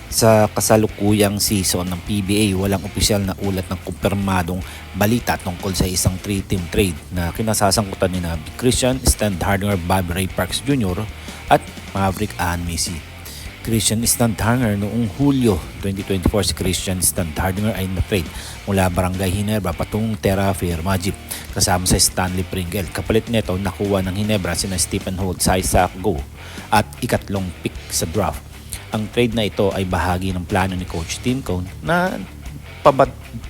Sa kasalukuyang season ng PBA, walang opisyal na ulat ng kumpirmadong balita tungkol sa isang 3-team trade na kinasasangkutan ni Christian Standhardinger, Bobby Ray Parks Jr. at Maverick Messi. Christian Standhardinger noong Hulyo 2024, si Christian Standhardinger ay na-trade mula Barangay Ginebra patungong Terra Firma Jeep kasama sa Stanley Pringle. Kapalit nito, nakuha ng Ginebra sina Stephen Holt, Isaac Go at ikatlong pick sa draft. Ang trade na ito ay bahagi ng plano ni Coach Tim Cone na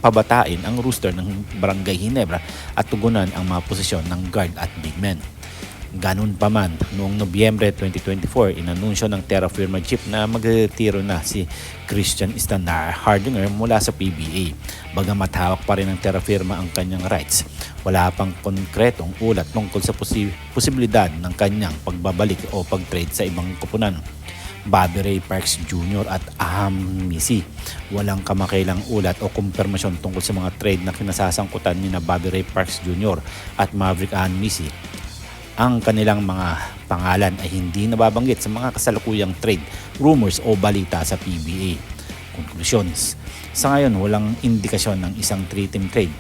pabatain ang roster ng Barangay Ginebra at tugunan ang mga posisyon ng guard at big men. Ganun pa man, noong Nobyembre 2024, inanunsyo ng Terra Firma Jeep na magretiro na si Christian Standhardinger mula sa PBA. Bagamat hawak pa rin ng Terra Firma ang kanyang rights, wala pang konkretong ulat tungkol sa posibilidad ng kanyang pagbabalik o pag-trade sa ibang koponan. Bobby Ray Parks Jr. at Messi. Walang kamakailang ulat o kumpirmasyon tungkol sa mga trade na kinasasangkutan ni Bobby Ray Parks Jr. at Maverick Messi. Ang kanilang mga pangalan ay hindi nababanggit sa mga kasalukuyang trade, rumors o balita sa PBA. Conclusions. Sa ngayon, walang indikasyon ng isang 3-team trade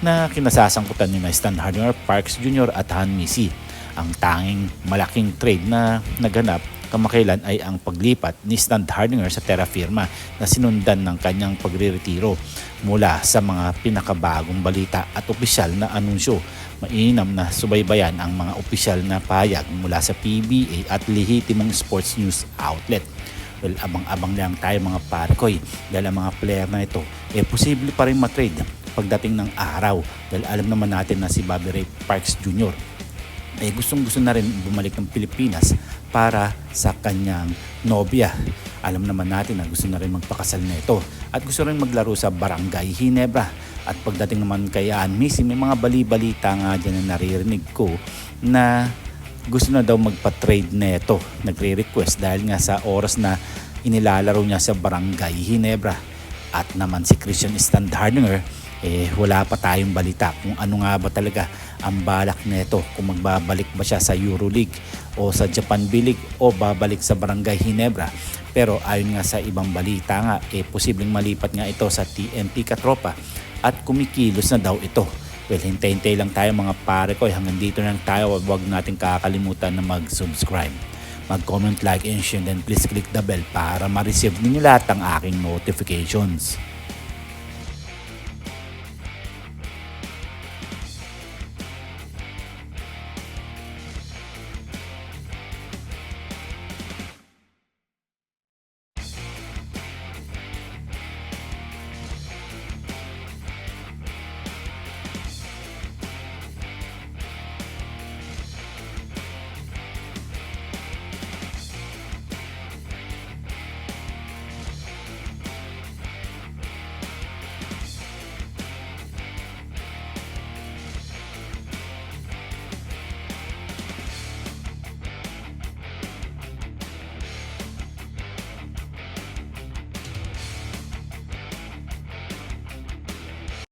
na kinasasangkutan ni Standhardinger, Parks Jr. at Messi. Ang tanging malaking trade na naganap kamakailan ay ang paglipat ni Standhardinger sa Terra Firma na sinundan ng kanyang pagre-retiro. Mula sa mga pinakabagong balita at opisyal na anunsyo, mainam na subaybayan ang mga opisyal na pahayag mula sa PBA at lehitimong sports news outlet. Well, abang-abang lang tayo mga parkoy dahil ang mga player na ito posible pa rin matrade pagdating ng araw dahil alam naman natin na si Bobby Ray Parks Jr. Gustong-gusto na rin bumalik ng Pilipinas para sa kanyang nobya. Alam naman natin na gusto na rin magpakasal na ito at gusto rin maglaro sa Barangay Ginebra. At pagdating naman kay Messi, may mga bali-balita nga dyan na naririnig ko na gusto na daw magpa-trade na ito. Nagre-request dahil nga sa oras na inilalaro niya sa Barangay Ginebra. At naman si Christian Standhardinger, wala pa tayong balita kung ano nga ba talaga ang balak nito, kung magbabalik ba siya sa EuroLeague o sa Japan B-League o babalik sa Barangay Ginebra. Pero ayon nga sa ibang balita nga, posibleng malipat nga ito sa TNT Katropa at kumikilos na daw ito. Well, hintay-hintay lang tayo mga pare ko. Hanggang dito na lang tayo. Huwag natin kakalimutan na mag-subscribe, mag-comment, like, and share, then please click the bell para ma-receive ninyo lahat ang aking notifications.